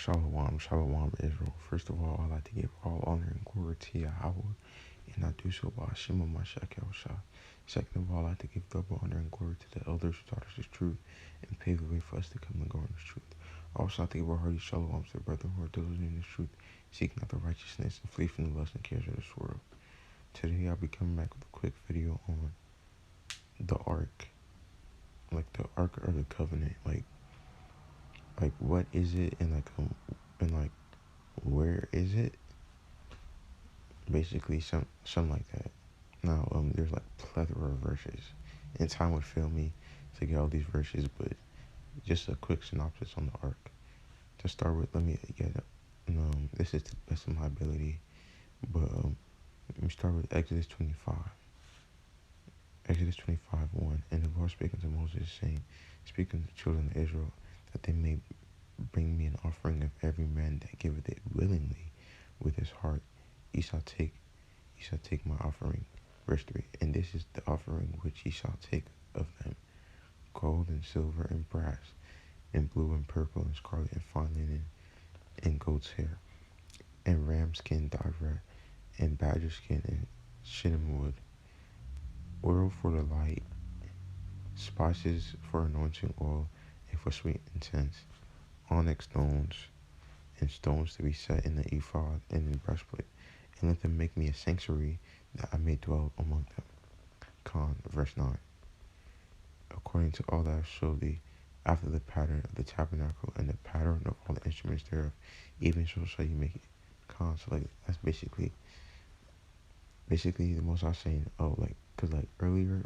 Shalom, Shalom, Israel. First of all, I'd like to give all honor and glory to Yahweh, and I do so by Shema Mashak Shah. Second of all, I'd like to give double honor and glory to the elders who taught us the truth and paved the way for us to come and go in this truth. Also, I'd like to give a hearty Shalom to the brethren who are diligent in the truth, seeking out the righteousness and flee from the lust and cares of this world. Today, I'll be coming back with a quick video on the Ark, like the Ark of the Covenant, like what is it, and like where is it? Basically, something like that. Now, there's like plethora of verses, and time would fail me to get all these verses, but just a quick synopsis on the Ark. To start with, let me get this is to the best of my ability, but let me start with Exodus 25. Exodus 25:1. And the Lord spake unto Moses, saying, Speak unto the children of Israel, that they may bring me an offering of every man that giveth it willingly with his heart. Ye shall take my offering. Verse 3. And this is the offering which ye shall take of them: gold and silver and brass, and blue and purple and scarlet and fine linen and goat's hair, and ram skin dyed red, and badger skin and shittim wood, oil for the light, spices for anointing oil and for sweet incense, onyx stones, and stones to be set in the ephod and in the breastplate, and let them make me a sanctuary that I may dwell among them. Verse 9. According to all that I showed thee, after the pattern of the tabernacle and the pattern of all the instruments thereof, even so shall you make it. So like that's basically the Most High saying, cause like earlier,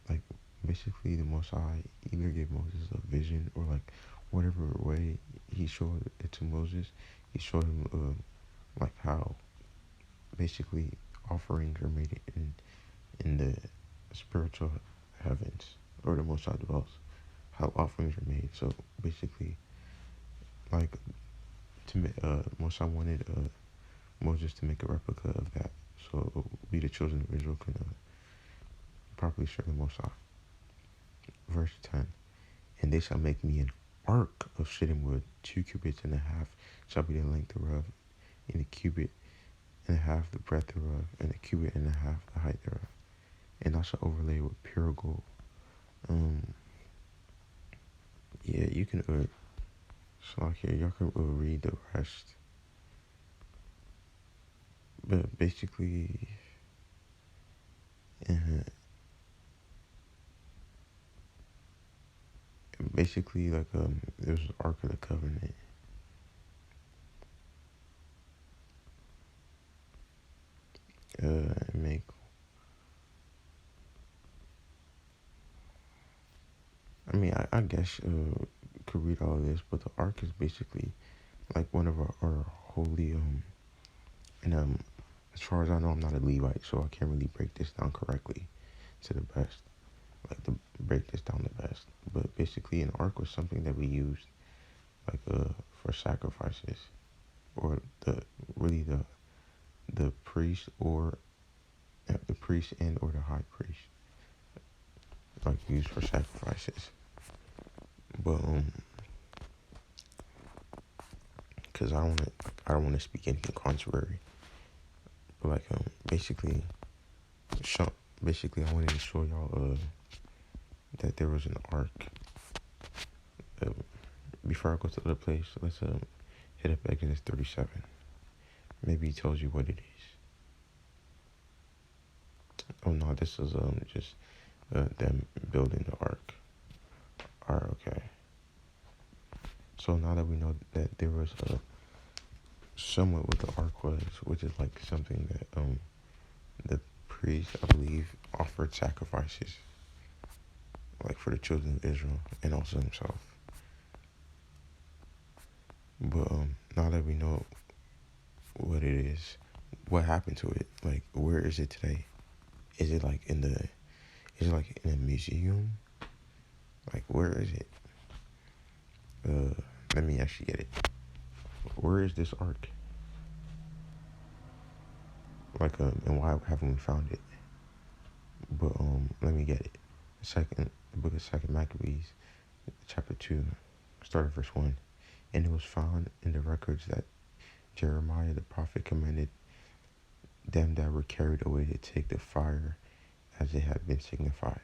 like basically the Most High either gave Moses a vision or like whatever way he showed it to Moses, he showed him like how basically offerings are made in the spiritual heavens, or the Most High dwells, how offerings are made. So basically, like Most High wanted Moses to make a replica of that, so we the children of Israel can properly serve the Most High. Verse 10. And they shall make me an ark of shittim wood, 2 cubits and a half shall be the length thereof, and a cubit and a half the breadth thereof, and a cubit and a half the height thereof. And I shall overlay it with pure gold. Yeah, you can so like here, y'all can read the rest. But basically, like there's the Ark of the Covenant. Make I guess could read all of this, but the Ark is basically like one of our holy and as far as I know, I'm not a Levite, so I can't really break this down correctly to the best, like to break this down the best. But basically, an ark was something that we used like for sacrifices, or the priest, or the priest and or the high priest, like used for sacrifices. But because I don't want to speak anything contrary. But like basically I wanted to show y'all that there was an ark. Before I go to the other place, let's hit up Exodus 37. Maybe he tells you what it is. Oh no, this is just them building the ark. Alright, okay. So now that we know that there was somewhat what the ark was, which is like something that the priest, I believe, offered sacrifices, like for the children of Israel and also himself. But now that we know what it is, what happened to it? Like, where is it today? Is it like in a museum? Like, where is it? Let me actually get it. Where is this ark? Like, and why haven't we found it? But let me get it. The book of Second Maccabees, chapter 2, start at verse 1. And it was found in the records that Jeremiah the prophet commanded them that were carried away to take the fire as it had been signified.